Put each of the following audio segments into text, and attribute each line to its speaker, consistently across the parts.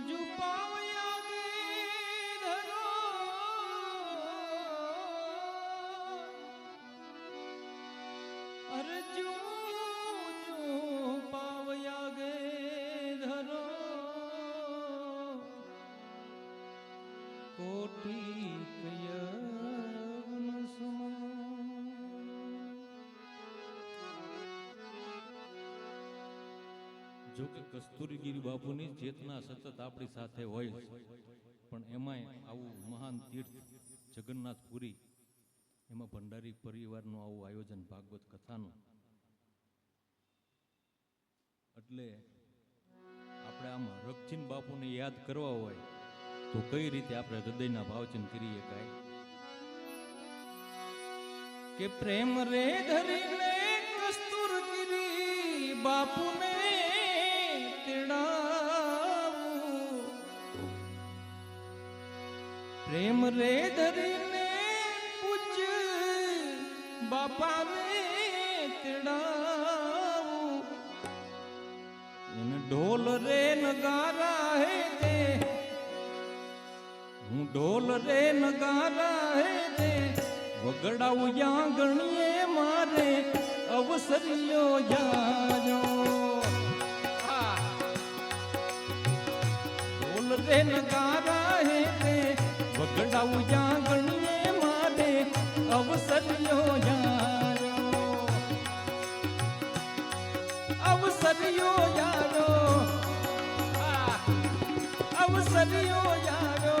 Speaker 1: જુ પાવયા ગે ધરો અરે જુ પાવયા ગે ધરો કોટી કયન જો કે કસ્તુરીગીરી બાપુની ચેતના સતત આપણી સાથે હોય પણ એમાંય આવું મહાન તીર્થ જગન્નાથપુરી એમાં ભંડારી પરિવારનું આવું આયોજન ભાગવત કથાનું એટલે આપણે આમ રક્ષિન બાપુને યાદ કરવા હોય તો કઈ રીતે આપણે હૃદયના ભાવચન કરીએ કાંઈ કે પ્રેમ રે ધરીને કસ્તુરગીરી બાપુને પ્રેમ રે ધરીને પૂજ બાપાને તેડાવું એને ઢોલ રે નગારા હે તે હું ઢોલ રે નગારા હે તે વગડાવું યા ગણીએ મારે અવસરિયો જાજો ઢોલ રે નગારા હે તે વગડાવું યા ગણીએ મારે અવસરિયો યારો અવસરિયો યારો અવસરિયો યારો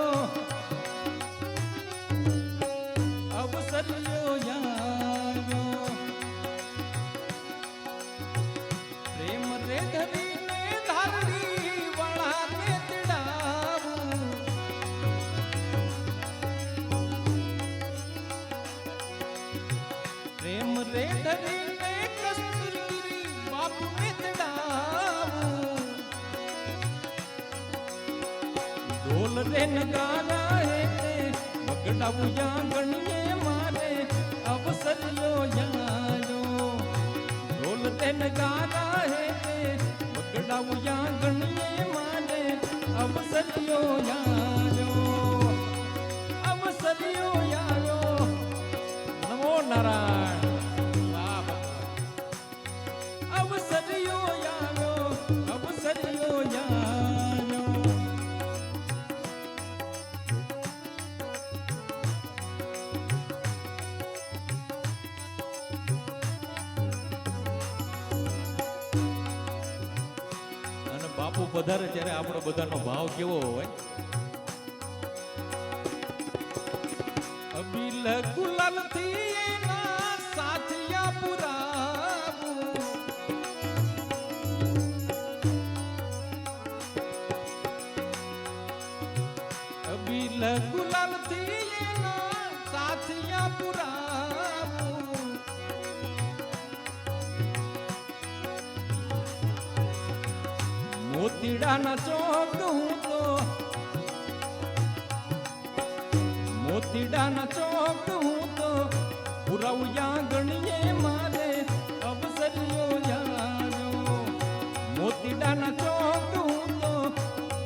Speaker 1: અવસરિયો યારો પ્રેમ રે ધરીને ધારડી વળાને તેડાવું પ્રેમ રે ધરીને કસ્તુરગીરી બાપુને તેડાવું ઢોલ રે નગારા હે તે વગડાવું યા ગણીએ મારે અવસરિયો યારો ઢોલ રે નગારા હે તે વગડાવું યા ગણીએ મારે અવસરિયો યારો અવસરિયો યારો નમો નારાયણ અવસરિયો યારો અવસરિયો યારો અને બાપુ પધારે ત્યારે આપણો બધાનો ભાવ કેવો હોય અબીલ ગુલાલ થી એના સાથિયા પુરાવું અબીલ ગુલાલ થી એના સાથિયા પુરાવું મોતીડાના ચોક હું તો મોતીડાના ચોક હું તો પુરાવું યા ગણીએ મારે અવસરિયો યારો મોતીડાના ચોક હું તો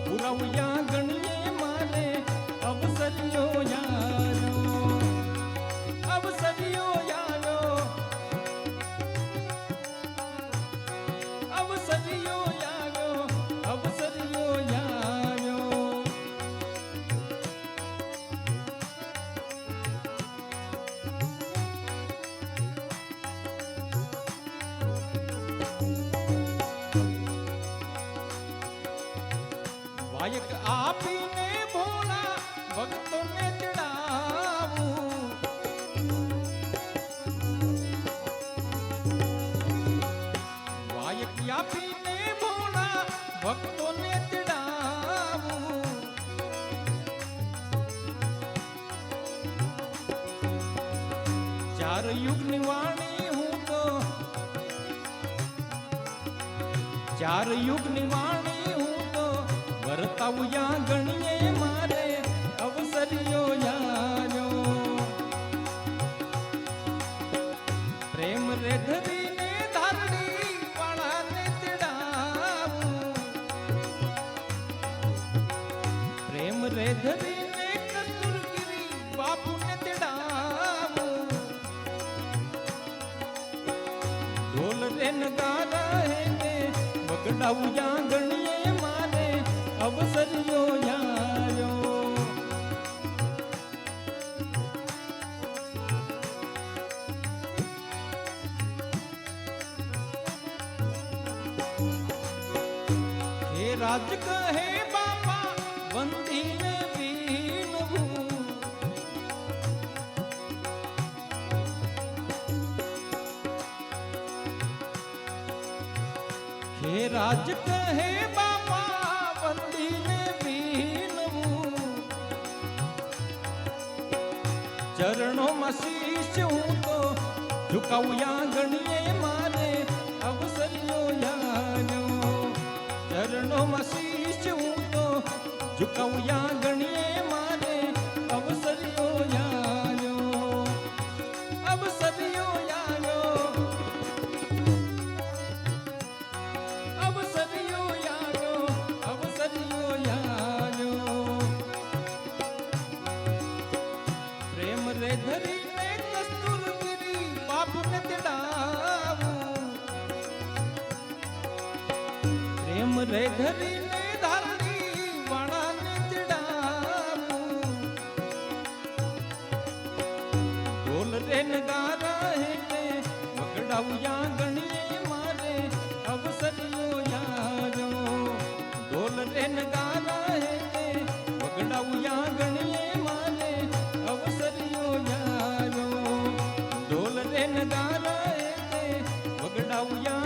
Speaker 1: પુરાવું યા ગણીએ મારે અવસરિયો યારો અવસરિયો યારો અવસરિયો યારો અવસરિયો યારો વાયક આપીને ભોળા ભક્તોને ચડાવું વાયક આપીને ભોળા ભક્તોને ચડાવું ચાર યુગની વાણી હું તો ચાર યુગની વાણી હું તો વર્તાવું યા ગણીએ મારે અવસરિયો યારો પ્રેમ રે ધરીને ધારડી વાળાને તેડાવું વગડાવ્યા ગણીએ મારે અવસર્યો યાર્યો. હે રાજ કહે બાપા વંદીને બીનવું. હે રાજ કહે બાપા વંદીને બીનવું. ચરણોમાં શીશ હું તો ઝુકાવ્યા ગણીએ મારે અવસર્યો યાર્યો. ચરણોમાં શીશ હું તો ઝુકાવ્યા ગણીએ મારે અવસર્યો યાર્યો. અવસર્યો યાર્યો. અવસર્યો યાર્યો. અવસર્યો યાર્યો. પ્રેમ રે ધરીને કસ્તુરગીરી બાપને તેડાવું. પ્રેમ રે ધરીને ધારણી વાણાને તેડાવું. ઢોલ રે નગારા હેઠે વગડાવ્યા ગણીએ મારે અવસર્યો યાર્યો. ઢોલ રે નગારા હેઠે વગડાવ્યા ગણીએ મારે અવસર્યો યાર્યો. ઢોલ રે નગારા હેઠે વગડાવ્યા